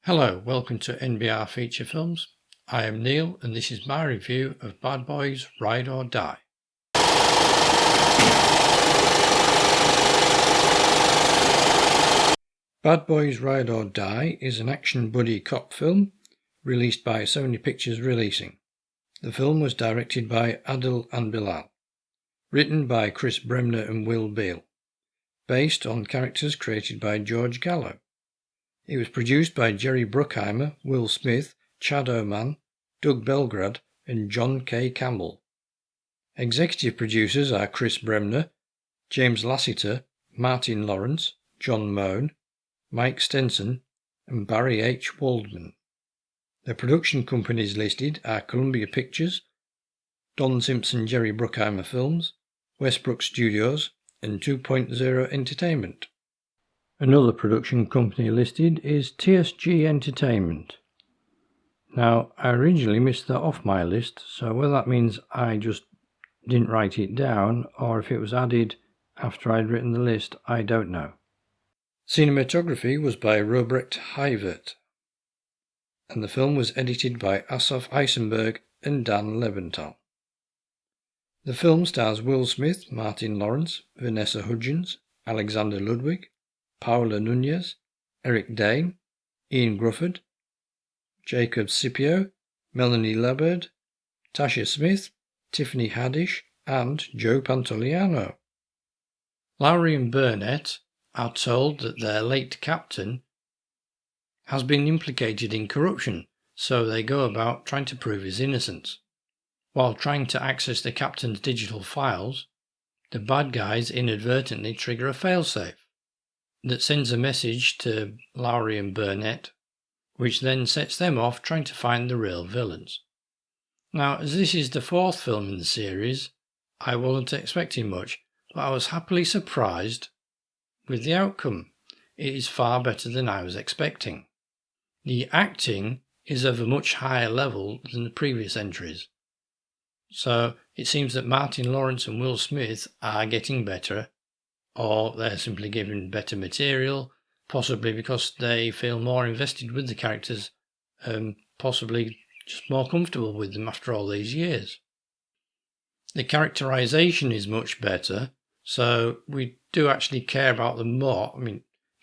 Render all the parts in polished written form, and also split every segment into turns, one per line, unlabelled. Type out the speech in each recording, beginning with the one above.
Hello, welcome to NBR Feature Films. I am Neil and this is my review of Bad Boys Ride or Die. Bad Boys Ride or Die is an action buddy cop film released by Sony Pictures Releasing. The film was directed by Adil and Bilal, written by Chris Bremner and Will Beall, based on characters created by George Gallo. It was produced by Jerry Bruckheimer, Will Smith, Chad Oman, Doug Belgrad and John K. Campbell. Executive producers are Chris Bremner, James Lassiter, Martin Lawrence, John Moan, Mike Stenson and Barry H. Waldman. The production companies listed are Columbia Pictures, Don Simpson Jerry Bruckheimer Films, Westbrook Studios and 2.0 Entertainment. Another production company listed is TSG Entertainment. Now, I originally missed that off my list, so whether that means I just didn't write it down or if it was added after I'd written the list, I don't know. Cinematography was by Robert Hivert, and the film was edited by Asaf Eisenberg and Dan Leventhal. The film stars Will Smith, Martin Lawrence, Vanessa Hudgens, Alexander Ludwig, Paula Nunez, Eric Dane, Ian Grufford, Jacob Scipio, Melanie Laberd, Tasha Smith, Tiffany Haddish and Joe Pantoliano. Lowry and Burnett are told that their late captain has been implicated in corruption, so they go about trying to prove his innocence. While trying to access the captain's digital files, the bad guys inadvertently trigger a failsafe that sends a message to Lowry and Burnett, which then sets them off trying to find the real villains. Now, as this is the fourth film in the series, I wasn't expecting much, but I was happily surprised with the outcome. It is far better than I was expecting. The acting is of a much higher level than the previous entries. So it seems that Martin Lawrence and Will Smith are getting better, or they're simply given better material, possibly because they feel more invested with the characters and possibly just more comfortable with them after all these years. The characterization is much better, so we do actually care about them more.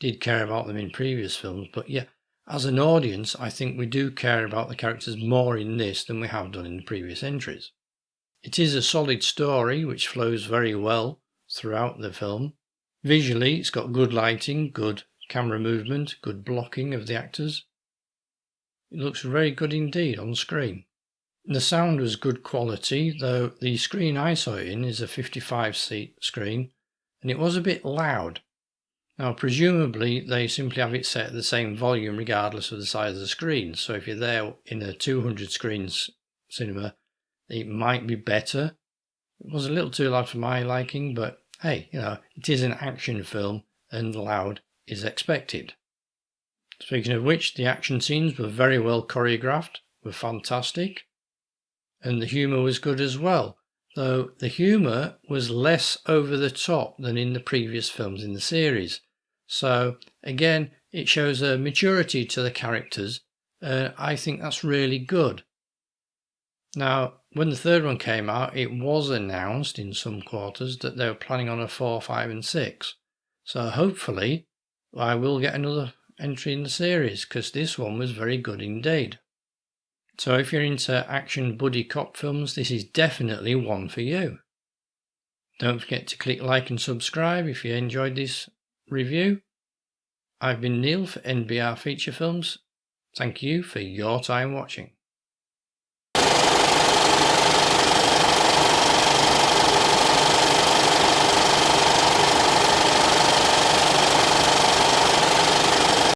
Did care about them in previous films, but yeah, as an audience, I think we do care about the characters more in this than we have done in the previous entries. It is a solid story which flows very well throughout the film. Visually, it's got good lighting, good camera movement, good blocking of the actors. It looks very good indeed on screen. The sound was good quality, though the screen I saw it in is a 55-seat screen, and it was a bit loud. Now, presumably, they simply have it set at the same volume regardless of the size of the screen, so if you're there in a 200 screens cinema, it might be better. It was a little too loud for my liking, but hey, it is an action film and loud is expected. Speaking of which, the action scenes were very well choreographed, were fantastic, and the humour was good as well, though the humour was less over the top than in the previous films in the series. So again, it shows a maturity to the characters. I think that's really good. Now, when the third one came out, it was announced in some quarters that they were planning on a 4, 5 and 6. So hopefully I will get another entry in the series, because this one was very good indeed. So if you're into action buddy cop films, this is definitely one for you. Don't forget to click like and subscribe if you enjoyed this review. I've been Neil for NBR Feature Films. Thank you for your time watching.